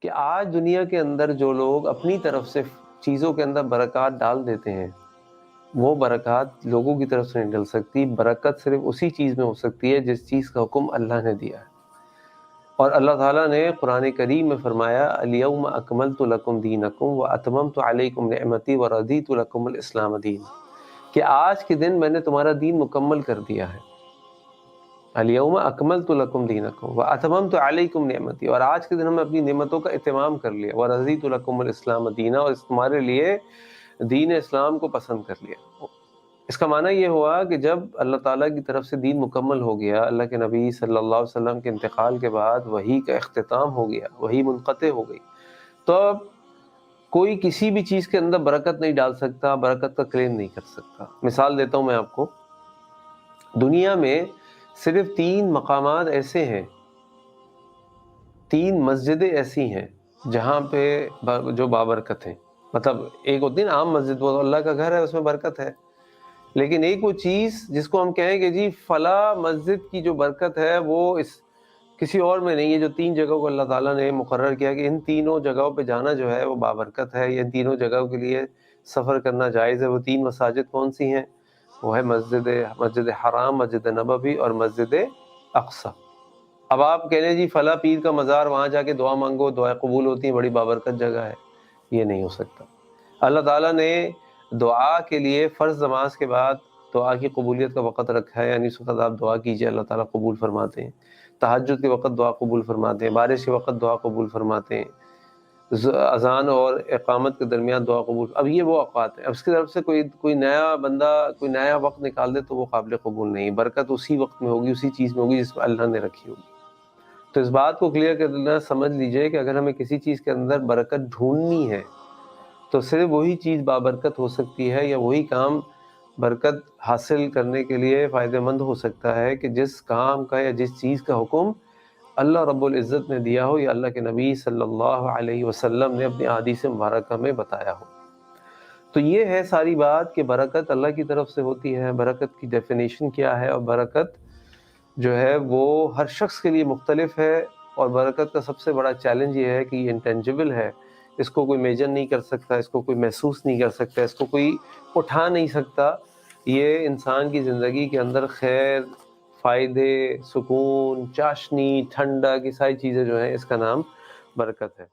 کہ آج دنیا کے اندر جو لوگ اپنی طرف سے چیزوں کے اندر برکات ڈال دیتے ہیں، وہ برکات لوگوں کی طرف سے نہیں ڈل سکتی۔ برکت صرف اسی چیز میں ہو سکتی ہے جس چیز کا حکم اللہ نے دیا ہے۔ اور اللہ تعالیٰ نے قرآن کریم میں فرمایا الیوم اکملت لکم دینکم واتممت علیکم نعمتی ورضیت لکم الاسلام دین، کہ آج کے دن میں نے تمہارا دین مکمل کر دیا ہے۔ الیوم اکملت لکم دینکم واتممت علیکم نعمتی، اور آج کے دن ہم نے اپنی نعمتوں کا اتمام کر لیا، ورضیت لکم الاسلام دینا، اور اس تمہارے لیے دین اسلام کو پسند کر لیا۔ اس کا معنی یہ ہوا کہ جب اللہ تعالیٰ کی طرف سے دین مکمل ہو گیا، اللہ کے نبی صلی اللہ علیہ وسلم کے انتقال کے بعد وحی کا اختتام ہو گیا، وحی منقطع ہو گئی، تو اب کوئی کسی بھی چیز کے اندر برکت نہیں ڈال سکتا، برکت کا کلیم نہیں کر سکتا۔ مثال دیتا ہوں میں آپ کو، دنیا میں صرف 3 مقامات ایسے ہیں، 3 مسجدیں ایسی ہیں جہاں پہ جو بابرکت ہیں۔ مطلب ایک ہوتی ہے نا عام مسجد، وہ اللہ کا گھر ہے، اس میں برکت ہے، لیکن ایک وہ چیز جس کو ہم کہیں کہ جی فلاں مسجد کی جو برکت ہے وہ اس کسی اور میں نہیں ہے، جو 3 جگہوں کو اللہ تعالیٰ نے مقرر کیا کہ ان تینوں جگہوں پہ جانا جو ہے وہ بابرکت ہے، ان تینوں جگہوں کے لیے سفر کرنا جائز ہے۔ وہ 3 مساجد کون سی ہیں؟ وہ ہے مسجد حرام، مسجد نبوی اور مسجد اقصی۔ اب آپ کہہ لیں جی فلاں پیر کا مزار، وہاں جا کے دعا مانگو، دعائیں قبول ہوتی ہیں، بڑی بابرکت جگہ ہے، یہ نہیں ہو سکتا۔ اللہ تعالیٰ نے دعا کے لیے فرض نماز کے بعد دعا کی قبولیت کا وقت رکھا ہے، یعنی اس وقت آپ دعا کیجئے، اللہ تعالیٰ قبول فرماتے ہیں۔ تہجد کے وقت دعا قبول فرماتے ہیں، بارش کے وقت دعا قبول فرماتے ہیں، اذان اور اقامت کے درمیان دعا قبول۔ اب یہ وہ اوقات ہیں، اب اس کی طرف سے کوئی نیا بندہ کوئی نیا وقت نکال دے تو وہ قابل قبول نہیں۔ برکت اسی وقت میں ہوگی، اسی چیز میں ہوگی جس میں اللہ نے رکھی ہوگی۔ تو اس بات کو کلیئر کرنا سمجھ لیجئے کہ اگر ہمیں کسی چیز کے اندر برکت ڈھونڈنی ہے تو صرف وہی چیز بابرکت ہو سکتی ہے، یا وہی کام برکت حاصل کرنے کے لیے فائدہ مند ہو سکتا ہے کہ جس کام کا یا جس چیز کا حکم اللہ رب العزت نے دیا ہو، یا اللہ کے نبی صلی اللہ علیہ وسلم نے اپنی احادیث مبارکہ میں بتایا ہو۔ تو یہ ہے ساری بات کہ برکت اللہ کی طرف سے ہوتی ہے، برکت کی ڈیفینیشن کیا ہے، اور برکت جو ہے وہ ہر شخص کے لیے مختلف ہے، اور برکت کا سب سے بڑا چیلنج یہ ہے کہ یہ انٹینجبل ہے، اس کو کوئی میجر نہیں کر سکتا، اس کو کوئی محسوس نہیں کر سکتا، اس کو کوئی اٹھا نہیں سکتا۔ یہ انسان کی زندگی کے اندر خیر، فائدے، سکون، چاشنی، ٹھنڈک، کی ساری چیزیں جو ہیں اس کا نام برکت ہے۔